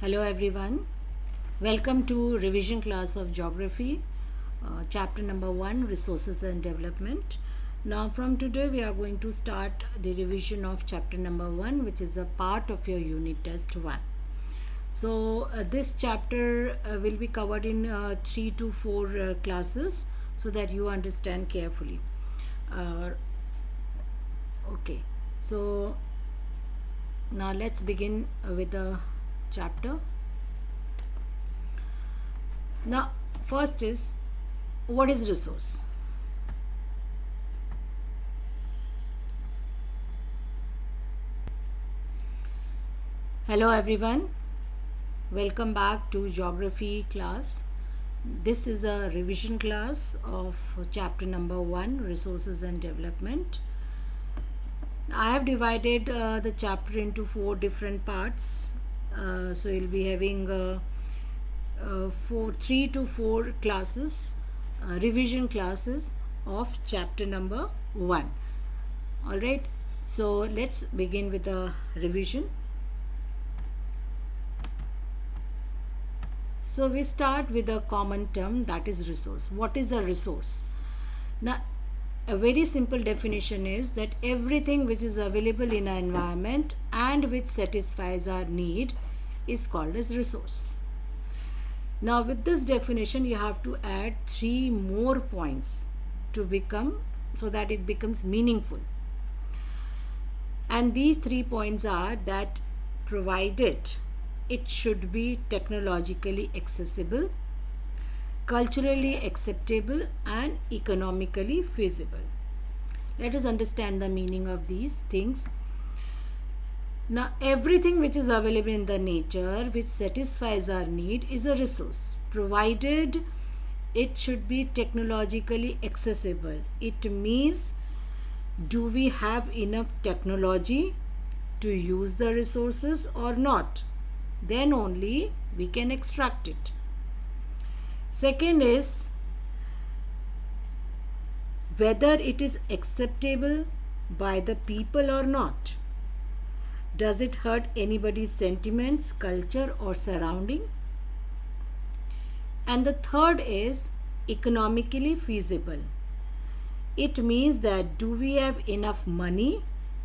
Hello everyone. Welcome to revision class of geography, chapter number 1, resources and development. Now from today we are going to start the revision of chapter number 1, which is a part of your unit test 1. So this chapter will be covered in 3 to 4 classes so that you understand carefully. Uh, okay. So now let's begin with the chapter. Now first is, what is resource? Hello everyone, welcome back to geography class. This is a revision class of chapter number 1, resources and development. I have divided the chapter into 4 different parts. So you'll be having 3 to 4 classes, revision classes of chapter number 1. Alright, so let's begin with the revision. So we start with a common term, that is resource. What is a resource? Now, a very simple definition is that everything which is available in our environment and which satisfies our need is called as resource. Now with this definition you have to add 3 more points to become, so that it becomes meaningful. And these 3 points are that provided it should be technologically accessible, culturally acceptable and economically feasible. Let us understand the meaning of these things. Now everything which is available in the nature which satisfies our need is a resource, provided it should be technologically accessible. It means, do we have enough technology to use the resources or not? Then only we can extract it. Second is whether it is acceptable by the people or not. Does it hurt anybody's sentiments, culture or surrounding? And the third is economically feasible. It means that do we have enough money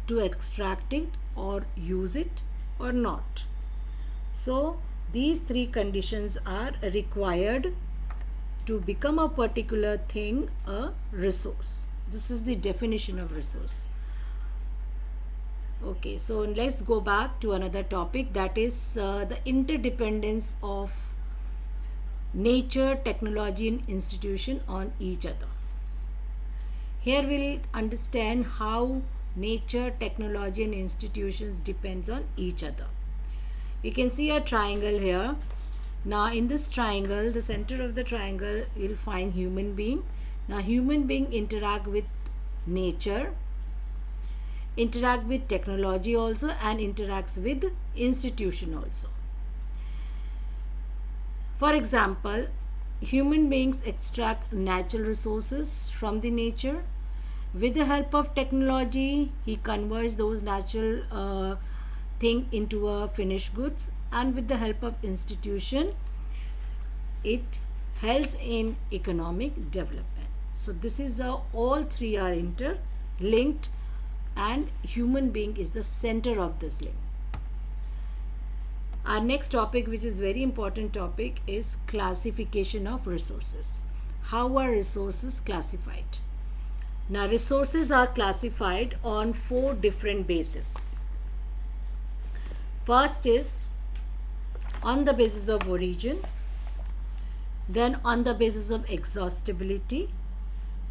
to extract it or use it or not? So these 3 conditions are required to become a particular thing a resource. This is the definition of resource. Okay, so let's go back to another topic, that is the interdependence of nature, technology and institution on each other. Here we'll understand how nature, technology and institutions depends on each other. You can see a triangle here. Now in this triangle, the center of the triangle, you'll find human being. Now human being interact with nature, interact with technology also, and interacts with institution also. For example, human beings extract natural resources from the nature. With the help of technology, he converts those natural thing into a finished goods, and with the help of institution it helps in economic development. So this is how all 3 are interlinked and human being is the center of this link. Our next topic, which is very important topic, is classification of resources. How are resources classified? Now resources are classified on 4 different bases. First is on the basis of origin, then on the basis of exhaustibility,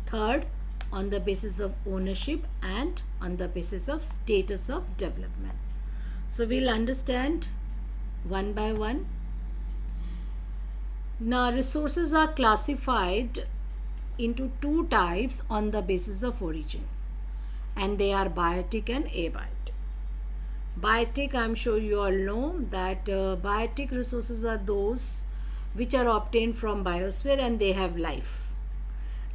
third on the basis of ownership, and on the basis of status of development. So we'll understand one by one. Now resources are classified into 2 types on the basis of origin, and they are biotic and abiotic. Biotic, I'm sure you all know that biotic resources are those which are obtained from biosphere and they have life.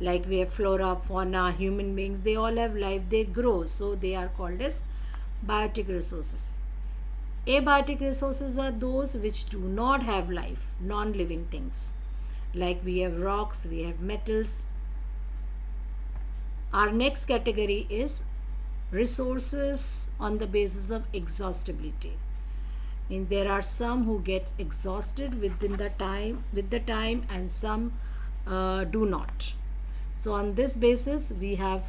Like we have flora, fauna, human beings, they all have life, they grow, so they are called as biotic resources. Abiotic resources are those which do not have life, non-living things. Like we have rocks, we have metals. Our next category is resources on the basis of exhaustibility. And there are some who get exhausted within the time and some do not. So on this basis we have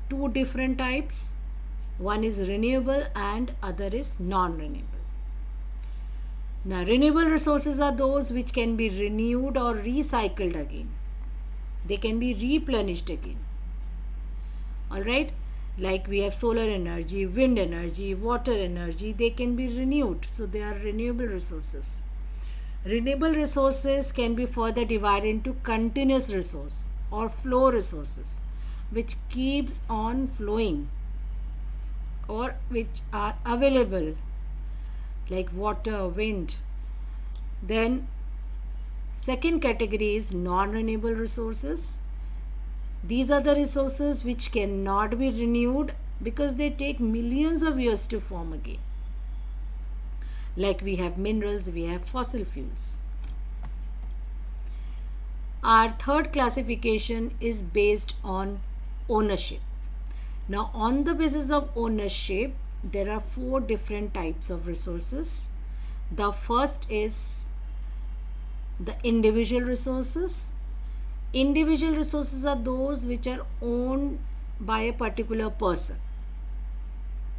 two different types. One is renewable and other is non-renewable. Now renewable resources are those which can be renewed or recycled again. They can be replenished again. Alright, like we have solar energy, wind energy, water energy, they can be renewed. So they are renewable resources. Renewable resources can be further divided into continuous resource or flow resources, which keeps on flowing or which are available, like water, wind. Then second category is non-renewable resources. These are the resources which cannot be renewed because they take millions of years to form again. Like we have minerals, we have fossil fuels. Our third classification is based on ownership. Now, on the basis of ownership, there are four different types of resources. The first is the individual resources. Individual resources are those which are owned by a particular person.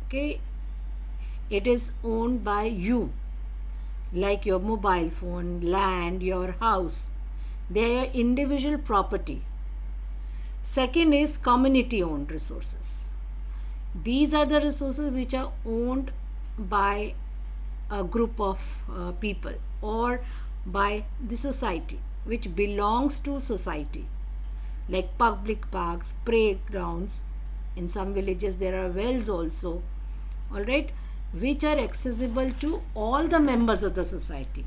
Okay, it is owned by you, like your mobile phone, land, your house. They are individual property. Second is community owned resources. These are the resources which are owned by a group of people or by the society, which belongs to society, like public parks, playgrounds. In some villages there are wells also, all right, which are accessible to all the members of the society.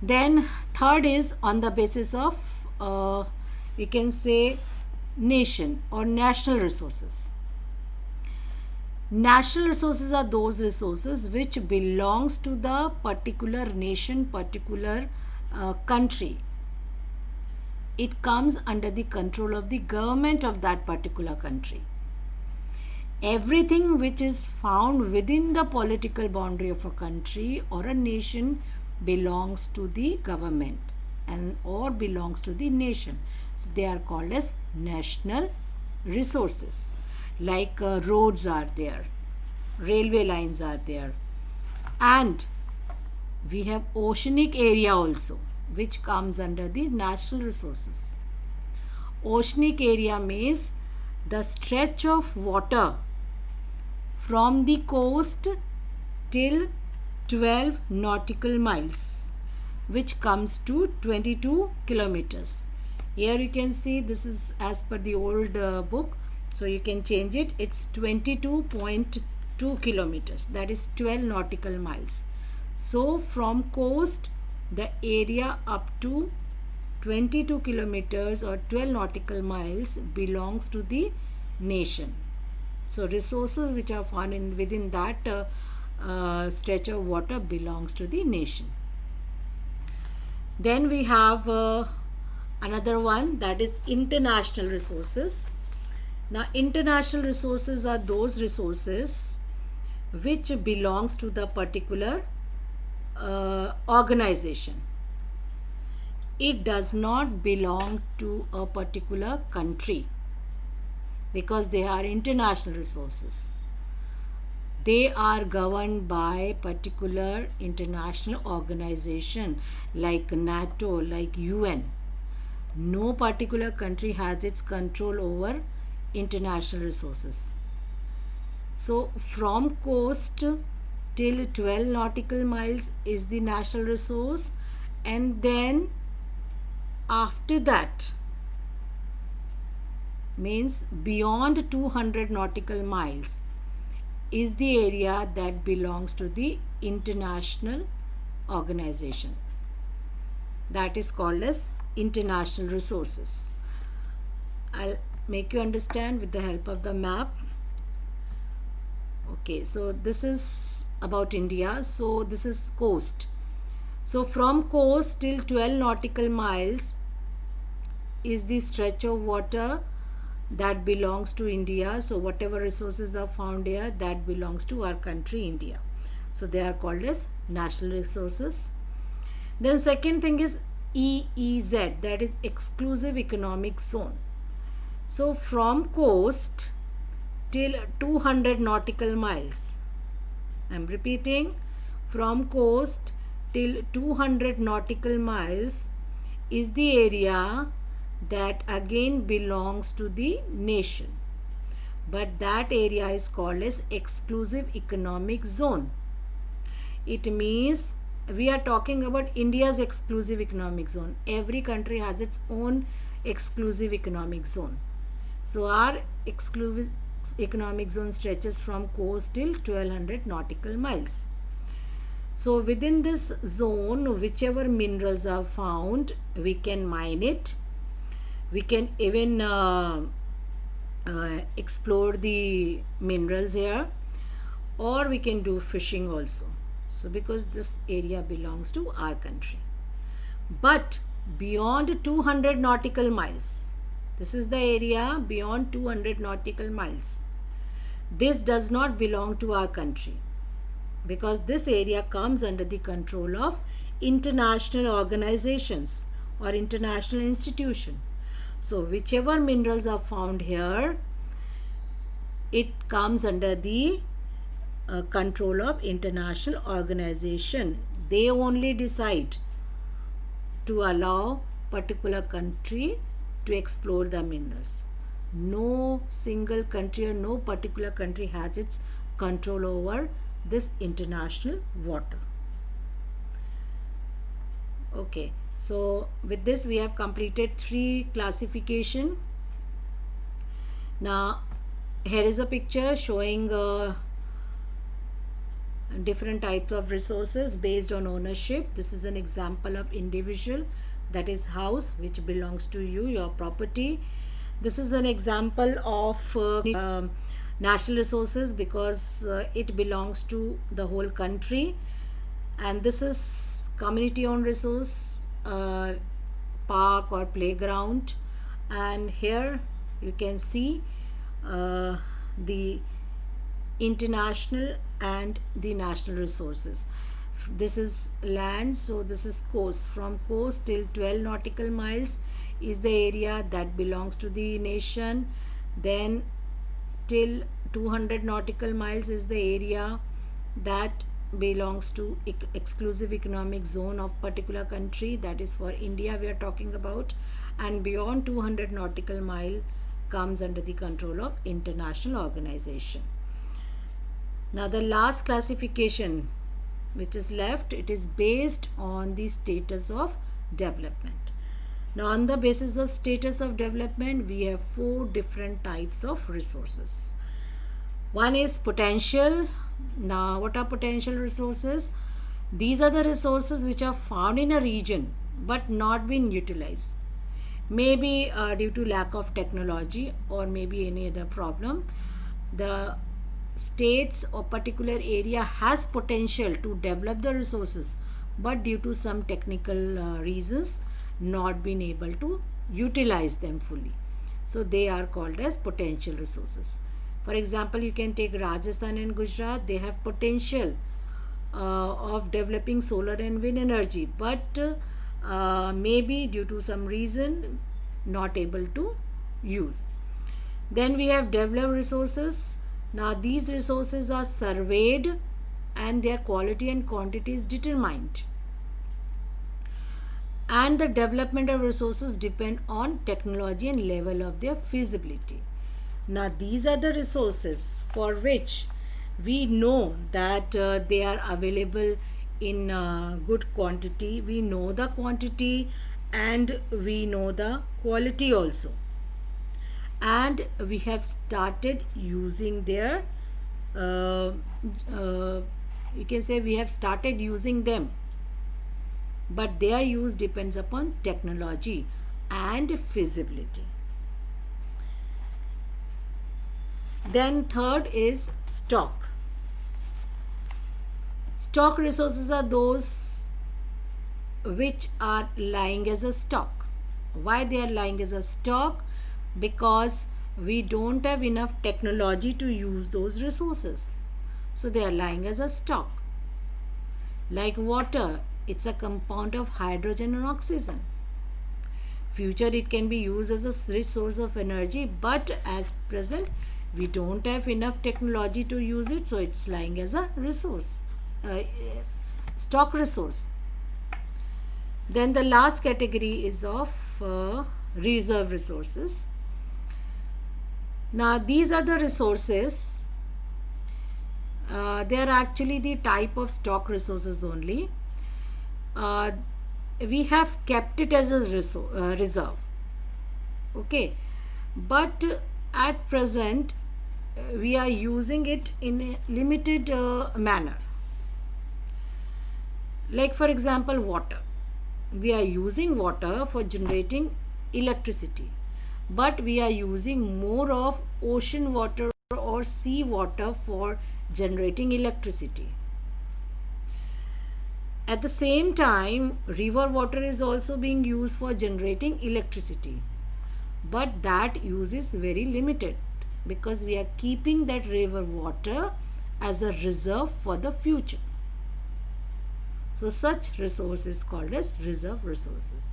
Then third is on the basis of we can say nation or national resources. National resources are those resources which belongs to the particular nation, particular country. It comes under the control of the government of that particular country. Everything which is found within the political boundary of a country or a nation belongs to the government and or belongs to the nation. So they are called as national resources. Like roads are there, railway lines are there, and we have oceanic area also, which comes under the national resources. Oceanic area means the stretch of water from the coast till 12 nautical miles, which comes to 22 kilometers. Here you can see this is as per the old book, so you can change it. It's 22.2 kilometers, that is 12 nautical miles. So from coast, the area up to 22 kilometers or 12 nautical miles belongs to the nation. So resources which are found within that stretch of water belongs to the nation. Then we have another one, that is international resources. Now international resources are those resources which belongs to the particular organization. It does not belong to a particular country because they are international resources. They are governed by particular international organization like NATO, like UN. No particular country has its control over international resources. So from coast till 12 nautical miles is the national resource, and then after that means beyond 200 nautical miles is the area that belongs to the international organization. That is called as international resources. I'll make you understand with the help of the map. Okay, so this is about India. So this is coast. So from coast till 12 nautical miles is the stretch of water that belongs to India. So whatever resources are found here, that belongs to our country, India. So they are called as national resources. Then second thing is EEZ, that is exclusive economic zone. So from coast till 200 nautical miles, I'm repeating, from coast till 200 nautical miles is the area that again belongs to the nation, but that area is called as exclusive economic zone. It means we are talking about India's exclusive economic zone. Every country has its own exclusive economic zone. So our exclusive economic zone stretches from coast till 1200 nautical miles. So within this zone, whichever minerals are found, we can mine it. We can even explore the minerals here, or we can do fishing also. So because this area belongs to our country. But beyond 200 nautical miles, this is the area beyond 200 nautical miles. This does not belong to our country, because this area comes under the control of international organizations or international institution. So whichever minerals are found here, it comes under the control of international organization. They only decide to allow particular country to explore the minerals. No single country or no particular country has its control over this international water. Okay, so with this we have completed 3 classification. Now here is a picture showing different types of resources based on ownership. This is an example of individual, that is house, which belongs to you, your property. This is an example of national resources, because it belongs to the whole country. And this is community owned resource, park or playground. And here you can see the international and the national resources. This is land, so this is coast. From coast till 12 nautical miles is the area that belongs to the nation. Then till 200 nautical miles is the area that belongs to exclusive economic zone of particular country, that is for India we are talking about. And beyond 200 nautical mile comes under the control of international organization. Now the last classification which is left, it is based on the status of development. Now on the basis of status of development, we have 4 different types of resources. One is potential. Now what are potential resources? These are the resources which are found in a region but not being utilized. Maybe due to lack of technology or maybe any other problem, the states or particular area has potential to develop the resources, but due to some technical reasons not been able to utilize them fully. So they are called as potential resources. For example, you can take Rajasthan and Gujarat. They have potential of developing solar and wind energy, but maybe due to some reason not able to use. Then we have developed resources. Now these resources are surveyed and their quality and quantity is determined. And the development of resources depend on technology and level of their feasibility. Now these are the resources for which we know that they are available in good quantity. We know the quantity and we know the quality also. And we have started using their you can say we have started using them, but their use depends upon technology and feasibility. Then third is stock. Stock resources are those which are lying as a stock. Why they are lying as a stock? Because we don't have enough technology to use those resources, so they are lying as a stock. Like water, it's a compound of hydrogen and oxygen. Future it can be used as a rich source of energy, but as present we don't have enough technology to use it, so it's lying as a resource, stock resource. Then the last category is of reserve resources. Now these are the resources, they are actually the type of stock resources only. We have kept it as a reserve, okay, but at present we are using it in a limited manner. Like for example, water. We are using water for generating electricity, but we are using more of ocean water or sea water for generating electricity. At the same time, river water is also being used for generating electricity, but that use is very limited because we are keeping that river water as a reserve for the future. So such resource is called as reserve resources.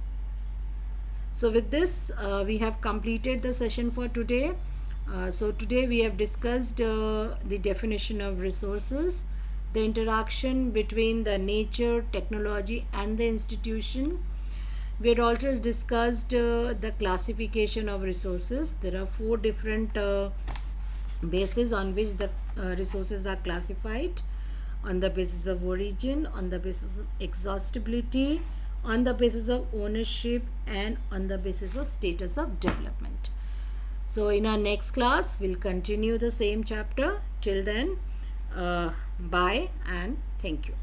So with this we have completed the session for today. So today we have discussed the definition of resources, the interaction between the nature, technology and the institution. We had also discussed the classification of resources. There are 4 different bases on which the resources are classified: on the basis of origin, on the basis of exhaustibility, on the basis of ownership, and on the basis of status of development. So in our next class we'll continue the same chapter. Till then, bye and thank you.